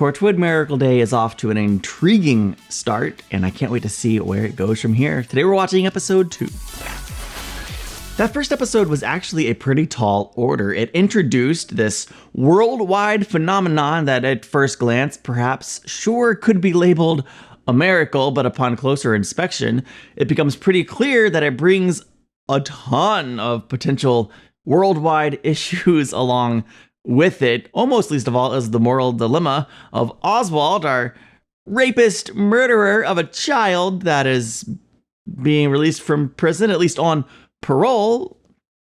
Torchwood Miracle Day is off to an intriguing start, and I can't wait to see where it goes from here. Today we're watching episode 2. That first episode was actually a pretty tall order. It introduced this worldwide phenomenon that at first glance perhaps sure could be labeled a miracle, but upon closer inspection, it becomes pretty clear that it brings a ton of potential worldwide issues along with it. Almost least of all is the moral dilemma of Oswald, our rapist murderer of a child that is being released from prison, at least on parole.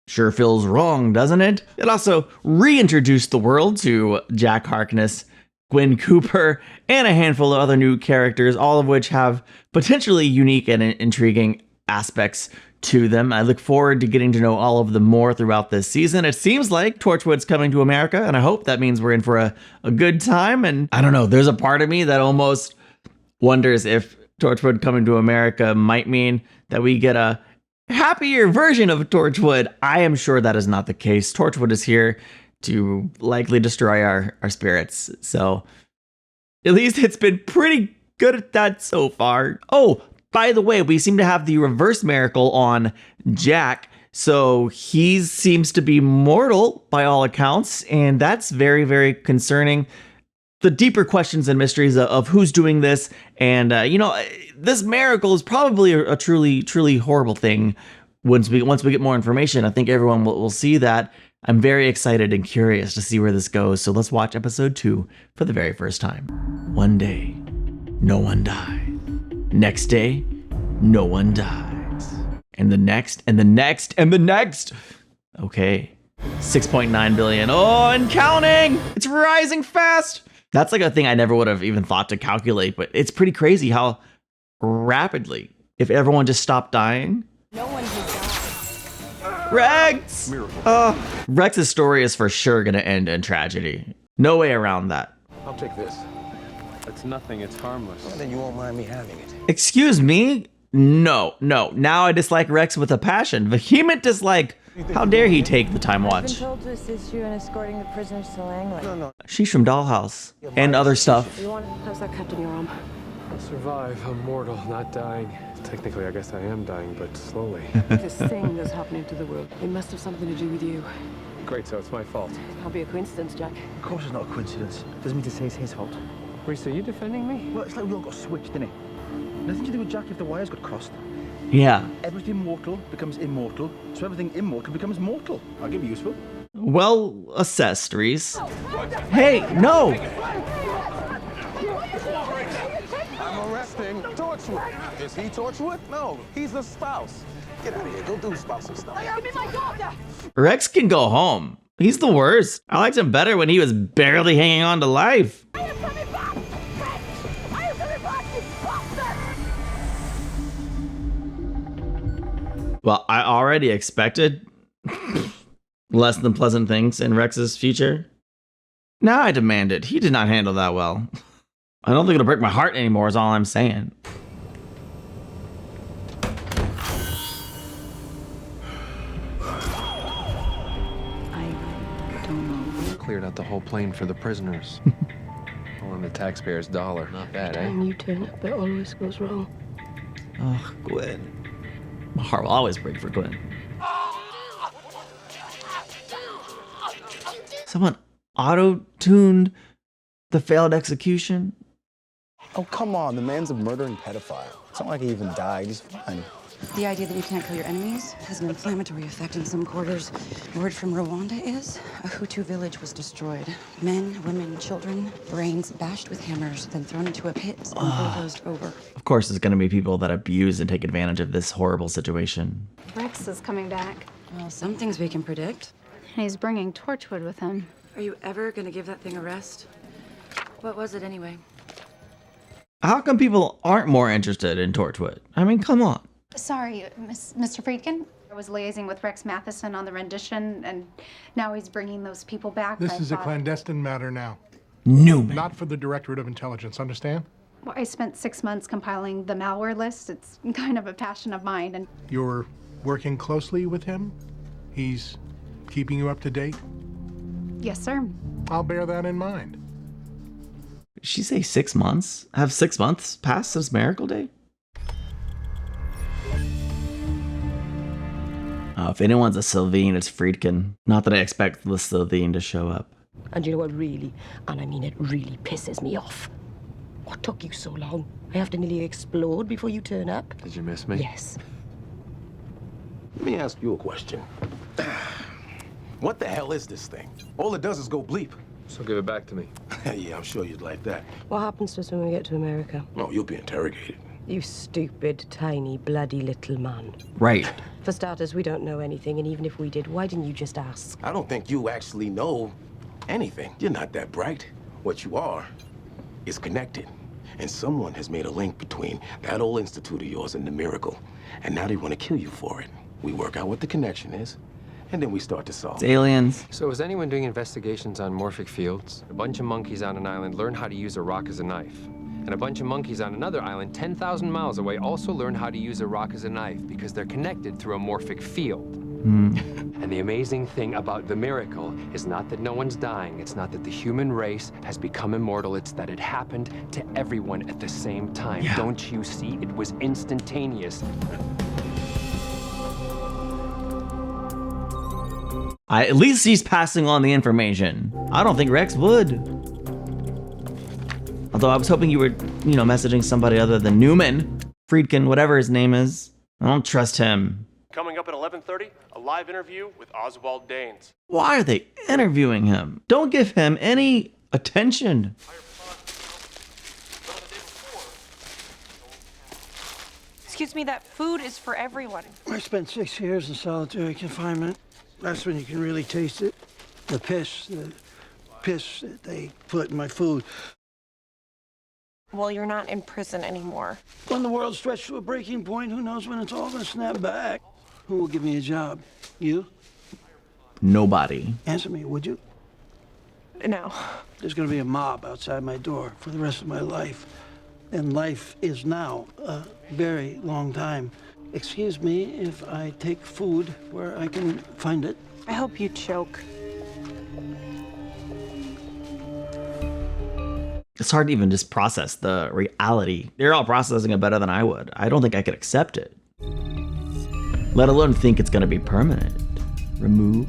Sure feels wrong, doesn't it? It also reintroduced the world to Jack Harkness, Gwen Cooper, and a handful of other new characters, all of which have potentially unique and intriguing aspects to them. I look forward to getting to know all of them more throughout this season. It seems like Torchwood's coming to America, and I hope that means we're in for a good time. And I don't know, there's a part of me that almost wonders if Torchwood coming to America might mean that we get a happier version of Torchwood. I am sure that is not the case. Torchwood is here to likely destroy our spirits. So at least it's been pretty good at that so far. Oh, by the way, we seem to have the reverse miracle on Jack. So he seems to be mortal by all accounts, and that's very, very concerning. The deeper questions and mysteries of who's doing this, and this miracle is probably a truly, truly horrible thing. Once we get more information, I think everyone will see that. I'm very excited and curious to see where this goes. So let's watch episode 2 for the very first time. One day, no one died. Next day, no one dies. And the next, and the next, and the next. Okay, 6.9 billion. Oh, and counting! It's rising fast! That's like a thing I never would have even thought to calculate, but it's pretty crazy how rapidly, if everyone just stopped dying. No one has died. Rex! Rex's story is for sure gonna end in tragedy. No way around that. I'll take this. It's nothing, it's harmless. Well, then you won't mind me having it. Excuse me? No. Now I dislike Rex with a passion. Vehement dislike. How dare he take the time I've been watch? told to assist you in escorting the prisoners to Langley. No. She's from Dollhouse and other stuff. How's that cut in your arm? I'll survive. I'm mortal, not dying. Technically, I guess I am dying, but slowly. This thing that's happening to the world, it must have something to do with you. Great, so it's my fault. Can't be a coincidence, Jack. Of course it's not a coincidence. Doesn't mean to say it's his fault. Reese, are you defending me? Well, it's like we all got switched, innit? Nothing to do with Jack if the wires got crossed. Yeah. Everything mortal becomes immortal, so everything immortal becomes mortal. I'll give you useful. Well assessed, Reese. Hey, no! I'm arresting Torchwood. Is he Torchwood? No, he's the spouse. Get out of here. Go do spousal stuff. Give me my daughter! Rex can go home. He's the worst. I liked him better when he was barely hanging on to life. I am coming back! Rex! I am coming back, you bastard! Well, I already expected less than pleasant things in Rex's future. Now I demand it. He did not handle that well. I don't think it'll break my heart anymore is all I'm saying. I don't know. Cleared out the whole plane for the prisoners. All on the taxpayer's dollar. Not bad, eh? And you turn up, it always goes wrong. Oh, Gwen. My heart will always break for Gwen. Someone auto-tuned the failed execution? Oh, come on. The man's a murdering pedophile. It's not like he even died. He's fine. The idea that you can't kill your enemies has an inflammatory effect in some quarters. Word from Rwanda is a Hutu village was destroyed. Men, women, children, brains bashed with hammers, then thrown into a pit and bulldozed over. Of course, there's going to be people that abuse and take advantage of this horrible situation. Rex is coming back, Well, some things we can predict. and he's bringing Torchwood with him. Are you ever gonna give that thing a rest? What was it anyway? How come people aren't more interested in Torchwood? I mean, come on. Sorry, Mr. Friedkin. I was liaising with Rex Matheson on the rendition, and now he's bringing those people back. This is a clandestine matter now. Newman. Not for the Directorate of Intelligence, understand? Well, I spent 6 months compiling the malware list. It's kind of a passion of mine, and You're working closely with him? He's keeping you up to date? yes, sir. I'll bear that in mind. Did she say 6 months? Have 6 months passed since Miracle Day? If anyone's a Sylvine, it's Friedkin. Not that I expect the Sylvine to show up. And you know what really, and I mean it really pisses me off? What took you so long? I have to nearly explode before you turn up? Did you miss me? Yes. Let me ask you a question. What the hell is this thing? All it does is go bleep. So give it back to me. Yeah, I'm sure you'd like that. What happens to us when we get to America? Oh, you'll be interrogated. You stupid, tiny, bloody little man. Right. For starters, we don't know anything, and even if we did, why didn't you just ask? I don't think you actually know anything. You're not that bright. What you are is connected. And someone has made a link between that old institute of yours and the Miracle. And now they want to kill you for it. We work out what the connection is, and then we start to solve It's aliens. So is anyone doing investigations on morphic fields? A bunch of monkeys on an island learn how to use a rock as a knife. And a bunch of monkeys on another island 10,000 miles away also learn how to use a rock as a knife because they're connected through a morphic field. And the amazing thing about the Miracle is not that no one's dying. It's not that the human race has become immortal. It's that it happened to everyone at the same time. Yeah. Don't you see? It was instantaneous. At least he's passing on the information. I don't think Rex would. Although I was hoping you were, messaging somebody other than Newman, Friedkin, whatever his name is. I don't trust him. Coming up at 11:30, a live interview with Oswald Danes. Why are they interviewing him? Don't give him any attention. Excuse me, that food is for everyone. I spent 6 years in solitary confinement. That's when you can really taste it. The piss that they put in my food. Well, you're not in prison anymore. When the world's stretched to a breaking point, who knows when it's all gonna snap back? Who will give me a job? You? Nobody. Answer me, would you? No. There's gonna be a mob outside my door for the rest of my life. And life is now a very long time. Excuse me if I take food where I can find it. I hope you choke. It's hard to even just process the reality. They're all processing it better than I would. I don't think I could accept it. Let alone think it's gonna be permanent. Remove.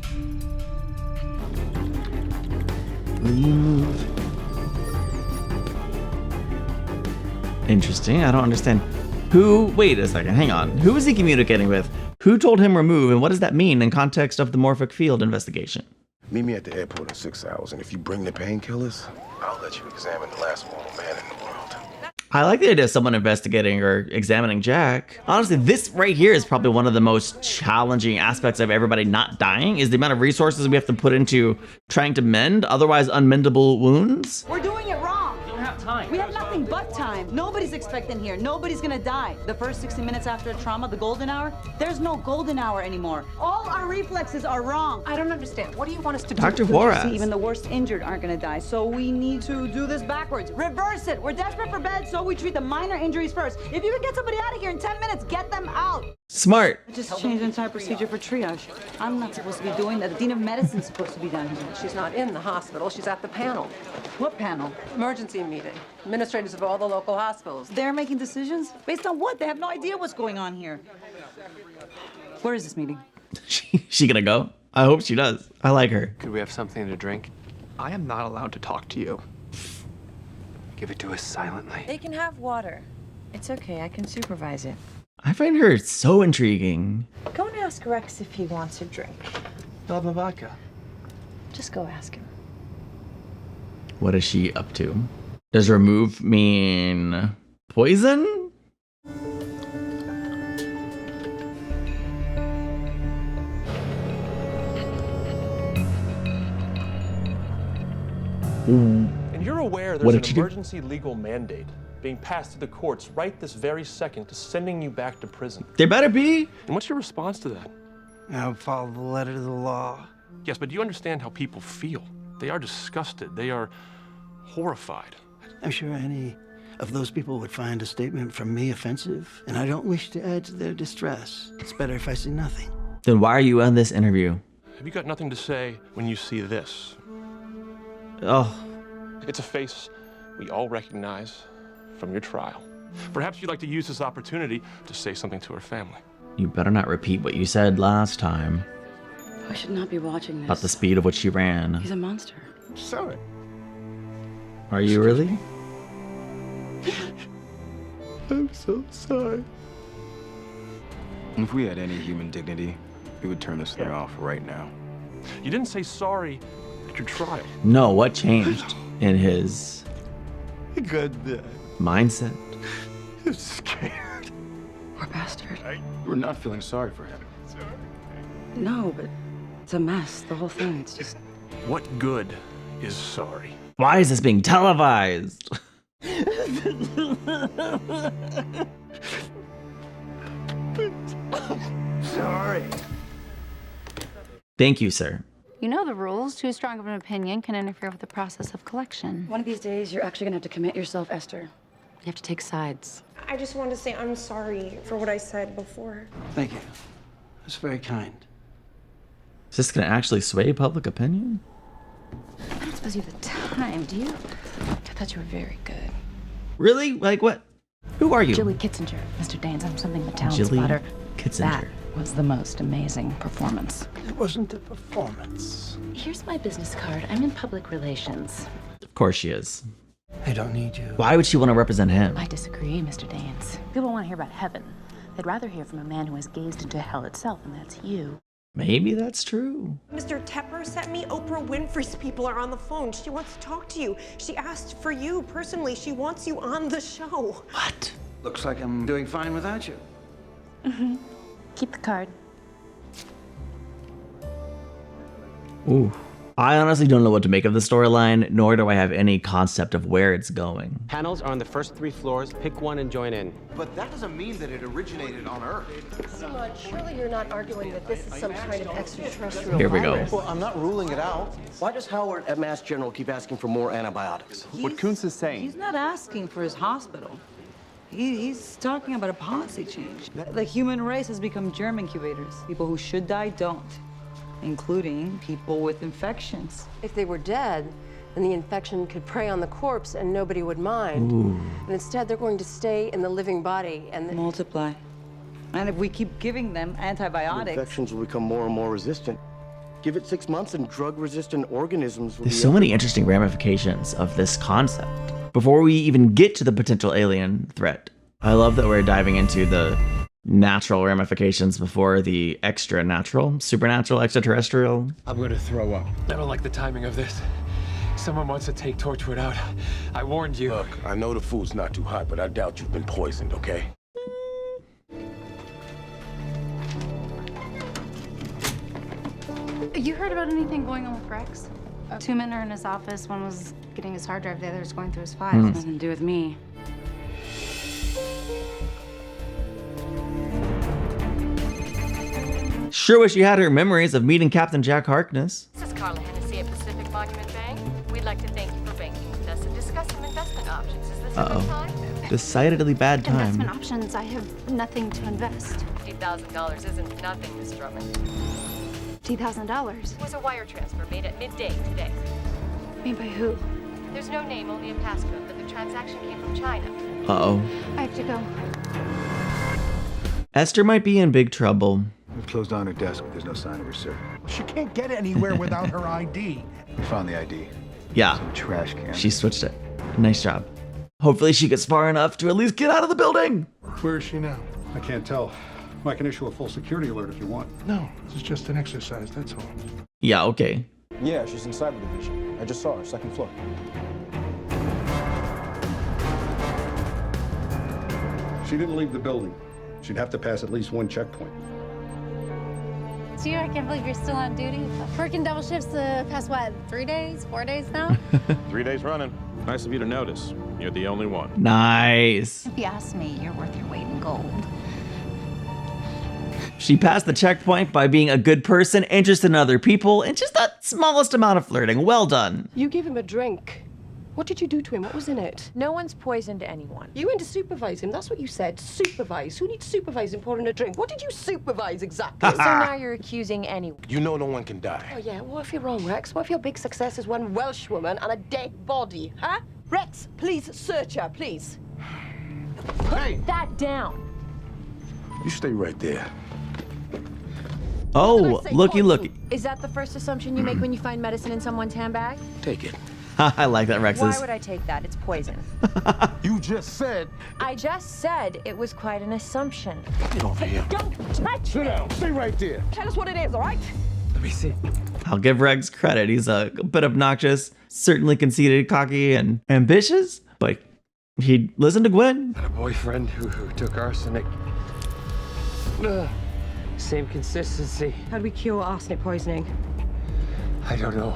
Remove. Interesting, I don't understand. Wait a second, hang on. Who is he communicating with? Who told him remove, and what does that mean in context of the morphic field investigation? Meet me at the airport in 6 hours, and if you bring the painkillers, I'll let you examine the last mortal man in the world. I like the idea of someone investigating or examining Jack. Honestly, this right here is probably one of the most challenging aspects of everybody not dying, is the amount of resources we have to put into trying to mend otherwise unmendable wounds. We're doing it wrong. We don't have time. We have nothing but time. Nobody's expecting here. Nobody's gonna die. The first 60 minutes after a trauma, the golden hour, there's no golden hour anymore. All our reflexes are wrong. I don't understand. What do you want us to do? Dr. Juarez. See, even the worst injured aren't gonna die, so we need to do this backwards. Reverse it. We're desperate for beds, so we treat the minor injuries first. If you can get somebody out of here in 10 minutes, get them out. Smart. I just changed the entire procedure for triage. I'm not supposed to be doing that. The dean of medicine's supposed to be down here. She's not in the hospital. She's at the panel. What panel? Emergency meeting. Administrators of all the local hospitals. They're making decisions? Based on what? They have no idea what's going on here. Where is this meeting? She gonna go? I hope she does. I like her. Could we have something to drink? I am not allowed to talk to you. Give it to us silently. They can have water. It's okay, I can supervise it. I find her so intriguing. Go and ask Rex if he wants a drink. I'll have a vodka. Just go ask him. What is she up to? Does remove mean poison? And you're aware What there's did an she do? emergency legal mandate being passed to the courts right this very second to sending you back to prison. There better be. And what's your response to that? I'll follow the letter of the law. Yes, but do you understand how people feel? They are disgusted. They are horrified. I'm sure any of those people would find a statement from me offensive, and I don't wish to add to their distress. It's better if I say nothing. Then why are you on this interview? Have you got nothing to say when you see this? Oh. It's a face we all recognize from your trial. Perhaps you'd like to use this opportunity to say something to her family. You better not repeat what you said last time I should not be watching this. about the speed of which she ran. He's a monster. Sorry. Are you really? I'm so sorry. If we had any human dignity, we would turn this thing off right now. You didn't say sorry at your trial. No, what changed in his mindset? I'm scared. Poor bastard. We're not feeling sorry for him. No, but it's a mess. The whole thing. It's just. What good is sorry? Why is this being televised? Sorry. Thank you, sir. You know the rules. Too strong of an opinion can interfere with the process of collection. One of these days, you're actually gonna have to commit yourself, Esther. You have to take sides. I just wanted to say I'm sorry for what I said before. Thank you. That's very kind. Is this gonna actually sway public opinion? I don't suppose you have the time, do you? I thought you were very good. Really? Like what? Who are you? Jilly Kitzinger, Mr. Danes. I'm something of a talent Jilly spotter. Kitzinger. That was the most amazing performance. It wasn't a performance. Here's my business card. I'm in public relations. Of course she is. I don't need you. Why would she want to represent him? I disagree, Mr. Danes. People want to hear about heaven. They'd rather hear from a man who has gazed into hell itself, and that's you. Maybe that's true. Mr. Tepper sent me. Oprah Winfrey's people are on the phone. She wants to talk to you. She asked for you personally. She wants you on the show. What? Looks like I'm doing fine without you. Mm-hmm. Keep the card. Ooh. I honestly don't know what to make of the storyline, nor do I have any concept of where it's going. Panels are on the first 3 floors. Pick one and join in. But that doesn't mean that it originated on Earth. Simon, surely you're not arguing that this is some kind of extraterrestrial Here we go. virus. Well, I'm not ruling it out. Why does Howard at Mass General keep asking for more antibiotics? What Kuntz is saying. He's not asking for his hospital. He's talking about a policy change. The human race has become germ incubators. People who should die don't, including people with infections. If they were dead, then the infection could prey on the corpse and nobody would mind. Ooh. But instead, they're going to stay in the living body and multiply. And if we keep giving them antibiotics, Infections will become more and more resistant. Give it 6 months and drug-resistant organisms will There's be so many interesting ramifications of this concept. Before we even get to the potential alien threat, I love that we're diving into the natural ramifications before the extra natural, supernatural, extraterrestrial. I'm going to throw up. I don't like the timing of this. Someone wants to take Torchwood out. I warned you. Look, I know the food's not too hot, but I doubt you've been poisoned, okay? You heard about anything going on with Rex? 2 men are in his office. One was getting his hard drive. The other was going through his files. Nothing to do with me. Sure wish you had her memories of meeting Captain Jack Harkness. This is Carla Hennessy at Pacific Monument Bank. We'd like to thank you for banking with us and discuss some investment options. Is this a good time? Decidedly bad time. Investment options. I have nothing to invest. $50,000 isn't nothing, Miss Drummond. $50,000. It was a wire transfer made at midday today. Made by who? There's no name, only a passcode, but the transaction came from China. Uh-oh. I have to go. Esther might be in big trouble. We've closed down her desk, but there's no sign of her, sir. She can't get anywhere without her ID. We found the ID. Yeah. Some trash can. She switched it. Nice job. Hopefully she gets far enough to at least get out of the building. Where is she now? I can't tell. I can issue a full security alert if you want. No, this is just an exercise, that's all. Yeah, okay. Yeah, she's in cyber division. I just saw her, 2nd floor. She didn't leave the building. She'd have to pass at least 1 checkpoint. Gee, I can't believe you're still on duty. Working double shifts the past, what, 3 days, 4 days now? 3 days running. Nice of you to notice. You're the only one. Nice. If you ask me, you're worth your weight in gold. She passed the checkpoint by being a good person, interested in other people, and just that smallest amount of flirting. Well done. You gave him a drink. What did you do to him? What was in it? No one's poisoned anyone. You went to supervise him. That's what you said. Supervise. Who needs supervising pouring a drink? What did you supervise exactly? So now you're accusing anyone. You know no one can die. Oh, yeah. What if you're wrong, Rex? What if your big success is one Welsh woman and a dead body, huh? Rex, please search her, please. Hey! That down. You stay right there. Oh, looky. Is that the first assumption you make when you find medicine in someone's handbag? Take it. I like that Rex Why is. would I take that? It's poison. You just said. I just said it was quite an assumption. Get over here. Don't touch Sit down. Stay right there. Tell us what it is, all right? Let me see. I'll give Rex credit. He's a bit obnoxious, certainly conceited, cocky, and ambitious, but he listened to Gwen. Had a boyfriend who took arsenic. Same consistency. How do we cure arsenic poisoning? I don't know.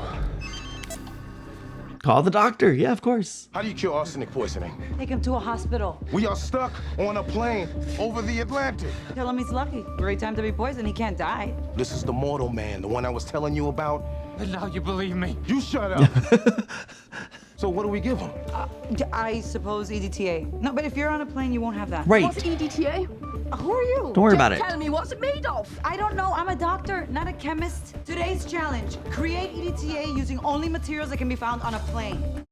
Call the doctor. Yeah, of course. How do you cure arsenic poisoning? Take him to a hospital. We are stuck on a plane over the Atlantic. Tell him he's lucky. Great time to be poisoned. He can't die. This is the mortal man, the one I was telling you about. And now you believe me. You shut up. So what do we give him? I suppose EDTA. No, but if you're on a plane, you won't have that. Right. What's EDTA? Who are you? Don't worry about it. Tell me, what's it made of? I don't know. I'm a doctor, not a chemist. Today's challenge: create EDTA using only materials that can be found on a plane.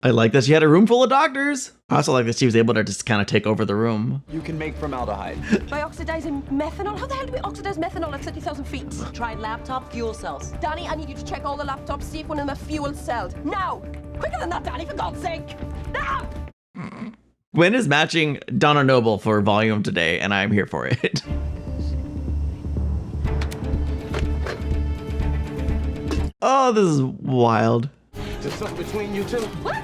I like that she had a room full of doctors. I also like that she was able to just kind of take over the room. You can make formaldehyde. By oxidizing methanol? How the hell do we oxidize methanol at 30,000 feet? Try laptop fuel cells. Danny, I need you to check all the laptops, see if one of them are fuel celled. Now! Quicker than that, Danny, for God's sake! Now! Gwen is matching Donna Noble for volume today, and I'm here for it. Oh, this is wild. There's something between you two? What?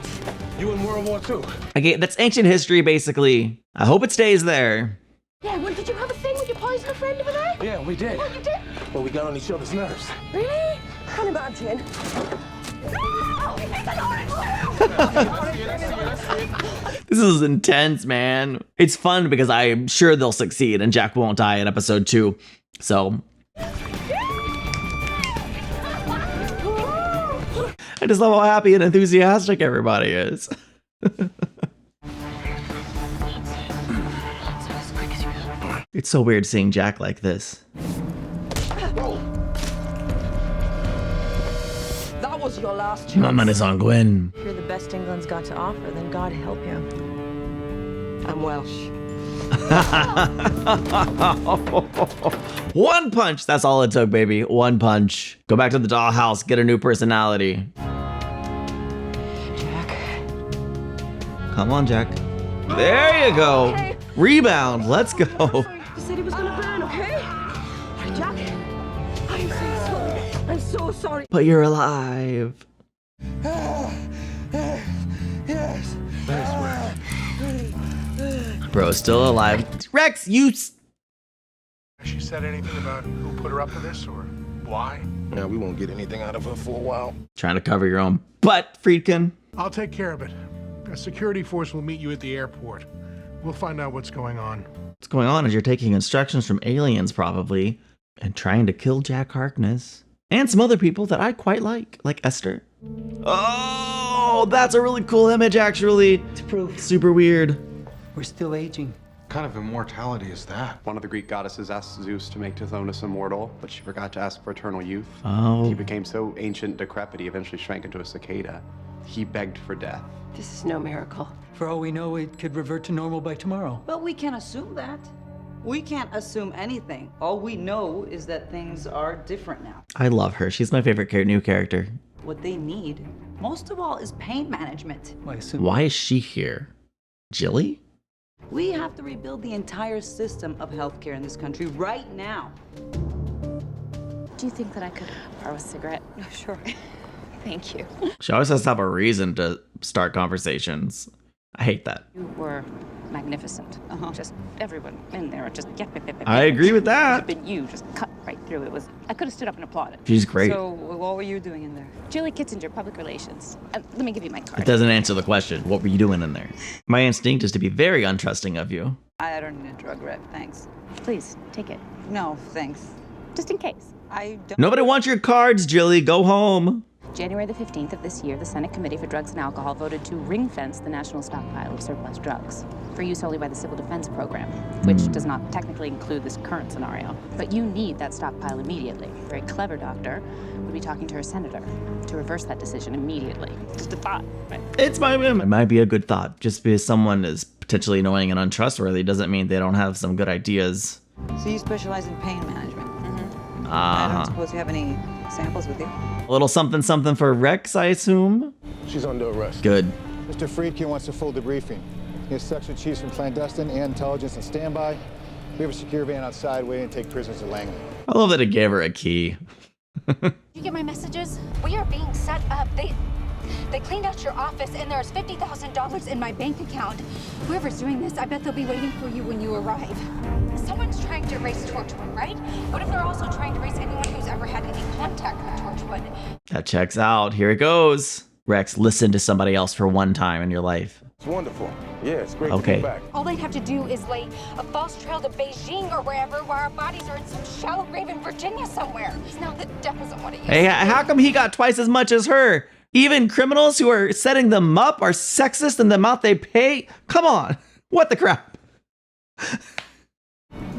You in World War II? Okay, that's ancient history, basically. I hope it stays there. Yeah, well, did you have a thing with your poison friend over there? Yeah, we did. Oh, you did? But we got on each other's nerves. Really? Can't imagine. No! This is intense, man. It's fun because I'm sure they'll succeed and Jack won't die in episode 2. So. I just love how happy and enthusiastic everybody is. It's so weird seeing Jack like this. That was your last chance. My money's on Gwen. If you're the best England's got to offer, then God help you. I'm Welsh. One punch. That's all it took, baby. One punch. Go back to the dollhouse. Get a new personality. Jack. Come on, Jack. There you go. Okay. Rebound. Let's go. You said he was gonna burn, okay? Jack, I'm so sorry. I'm so sorry. But you're alive. Yes. Bro, still alive. Rex, you... Has she said anything about who put her up to this or why? Now we won't get anything out of her for a while. Trying to cover your own butt, Friedkin. I'll take care of it. A security force will meet you at the airport. We'll find out what's going on. What's going on is you're taking instructions from aliens, probably, and trying to kill Jack Harkness. And some other people that I quite like Esther. Oh, that's a really cool image, actually. To prove Super weird. we're still aging. What kind of immortality is that? One of the Greek goddesses asked Zeus to make Tithonus immortal, but she forgot to ask for eternal youth. Oh. He became so ancient, decrepit, he eventually shrank into a cicada. He begged for death. This is no miracle. For all we know, it could revert to normal by tomorrow. But we can't assume that. We can't assume anything. All we know is that things are different now. I love her. She's my favorite new character. What they need, most of all, is pain management. Why is she here? Jilly? We have to rebuild the entire system of healthcare in this country right now. Do you think that I could borrow a cigarette? Sure. Thank you. She always has to have a reason to start conversations. I hate that. You were magnificent. Just everyone in there, just I agree with that. But you just cut right through. It was. I could have stood up and applauded. She's great. So, what were you doing in there? Julie Kitzinger, public relations. Let me give you my card. It doesn't answer the question. What were you doing in there? My instinct is to be very untrusting of you. I don't need a drug rep, thanks. Please take it. No, thanks. Just in case. I don't. Nobody wants your cards, Jilly. Go home. January the 15th of this year, the Senate Committee for Drugs and Alcohol voted to ring-fence the national stockpile of surplus drugs for use only by the Civil Defense Program, which does not technically include this current scenario. But you need that stockpile immediately. A very clever doctor would be talking to her senator to reverse that decision immediately. Just a thought, right? It's my whim. It might be a good thought. Just because someone is potentially annoying and untrustworthy doesn't mean they don't have some good ideas. So you specialize in pain management? I don't suppose you have any samples with you? A little something something for Rex, I assume? She's under arrest. Good. Mr. Friedkin wants a full debriefing. He has section chiefs from Clandestine and Intelligence on standby. We have a secure van outside waiting to take prisoners at Langley. I love that it gave her a key. You get my messages? We are being set up. They cleaned out your office and there's $50,000 in my bank account. Whoever's doing this, I bet they'll be waiting for you when you arrive. Someone's trying to erase Torchwood, right? What if they're also trying to erase anyone who's ever had any contact with Torchwood? That checks out. Here it goes. Rex, listen to somebody else for one time in your life. It's wonderful. Yeah, it's great Okay. to be back. All they'd have to do is lay a false trail to Beijing or wherever, while our bodies are in some shallow grave in Virginia somewhere. Now the death isn't what it used Hey, to be. how come he got twice as much as her? Even criminals who are setting them up are sexist in the amount they pay? Come on. What the crap?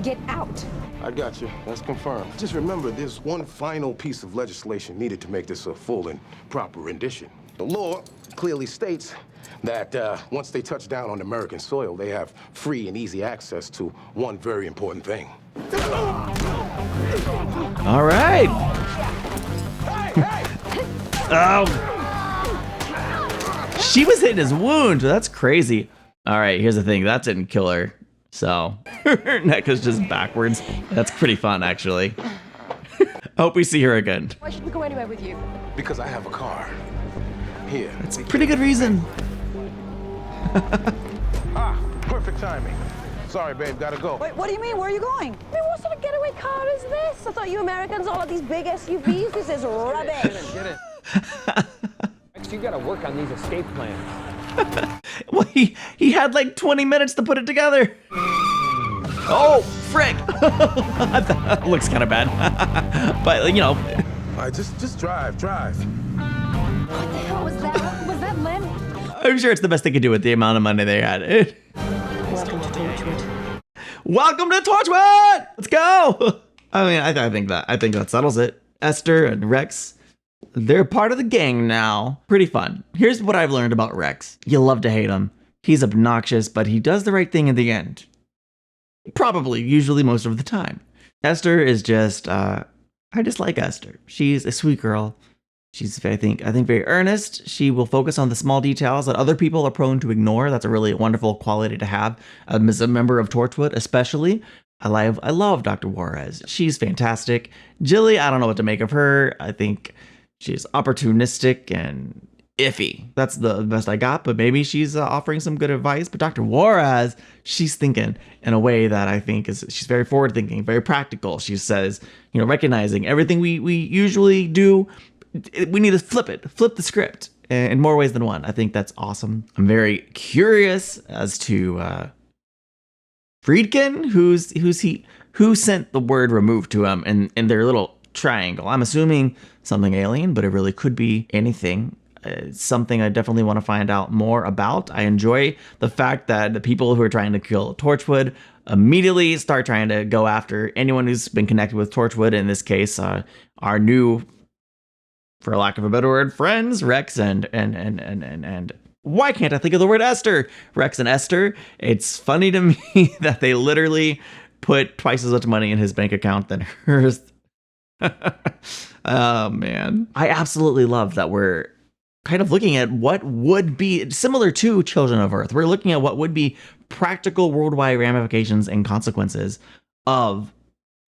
Get out. I got you. That's confirmed. Just remember, there's one final piece of legislation needed to make this a full and proper rendition. The law clearly states that once they touch down on American soil, they have free and easy access to one very important thing. All right. Oh. She was hitting his wound. That's crazy. All right, here's the thing. That didn't kill her. So her neck is just backwards. That's pretty fun, actually. I hope we see her again. Why should we go anywhere with you? Because I have a car. Here. It's a pretty good reason. Perfect timing. Sorry, babe, gotta go. Wait, what do you mean? Where are you going? I mean, what sort of getaway car is this? I thought you Americans all had these big SUVs. This is rubbish. Get it. Rex, you gotta work on these escape plans. Well, he had like 20 minutes to put it together. Oh, frick. That looks kind of bad. But, you know. All right, just drive. What the hell was that? Was that Lynn? I'm sure it's the best they could do with the amount of money they had. Welcome to Torchwood. Welcome to Torchwood! Let's go! I mean, I think that settles it. Esther and Rex, they're part of the gang now. Pretty fun. Here's what I've learned about Rex. You love to hate him. He's obnoxious, but he does the right thing in the end. Probably, usually most of the time. Esther is just, I just like Esther. She's a sweet girl. She's, I think very earnest. She will focus on the small details that other people are prone to ignore. That's a really wonderful quality to have as a member of Torchwood, especially. I love Dr. Juarez. She's fantastic. Jilly, I don't know what to make of her. I think she's opportunistic and iffy. That's the best I got, but maybe she's offering some good advice. But Dr. Juarez, she's thinking in a way that I think she's very forward thinking, very practical. She says, recognizing everything we usually do, we need to flip the script in more ways than one. I think that's awesome. I'm very curious as to Friedkin, who sent the word removed to him in their little triangle. I'm assuming something alien, but it really could be anything. It's something I definitely want to find out more about. I enjoy the fact that the people who are trying to kill Torchwood immediately start trying to go after anyone who's been connected with Torchwood. In this case, our new, for lack of a better word, friends, Rex and why can't I think of the word Esther? Rex and Esther. It's funny to me that they literally put twice as much money in his bank account than hers. Oh, man. I absolutely love that we're kind of looking at what would be similar to Children of Earth. We're looking at what would be practical worldwide ramifications and consequences of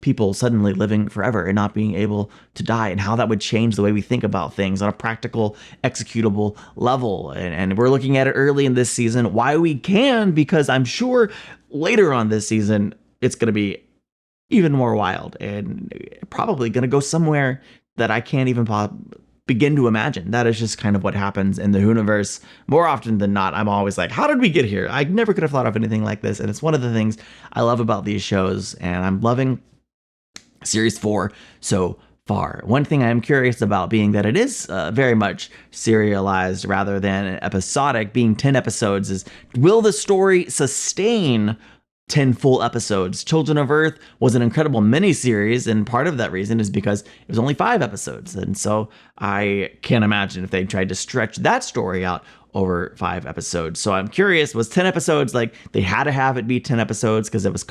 people suddenly living forever and not being able to die, and how that would change the way we think about things on a practical, executable level. And we're looking at it early in this season. Why we can, because I'm sure later on this season, it's going to be even more wild and probably going to go somewhere that I can't even begin to imagine. That is just kind of what happens in the universe. More often than not, I'm always like, how did we get here? I never could have thought of anything like this. And it's one of the things I love about these shows, and I'm loving Series 4 so far. One thing I am curious about being that it is very much serialized rather than episodic, being 10 episodes, is will the story sustain 10 full episodes? Children of Earth was an incredible miniseries, and part of that reason is because it was only 5 episodes. And so I can't imagine if they tried to stretch that story out over 5 episodes. So I'm curious, was 10 episodes like they had to have it be 10 episodes because it was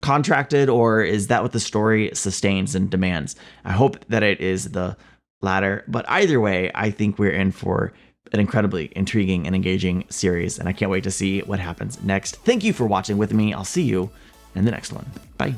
contracted, or is that what the story sustains and demands? I hope that it is the latter, but either way, I think we're in for an incredibly intriguing and engaging series, and I can't wait to see what happens next. Thank you for watching with me. I'll see you in the next one. Bye.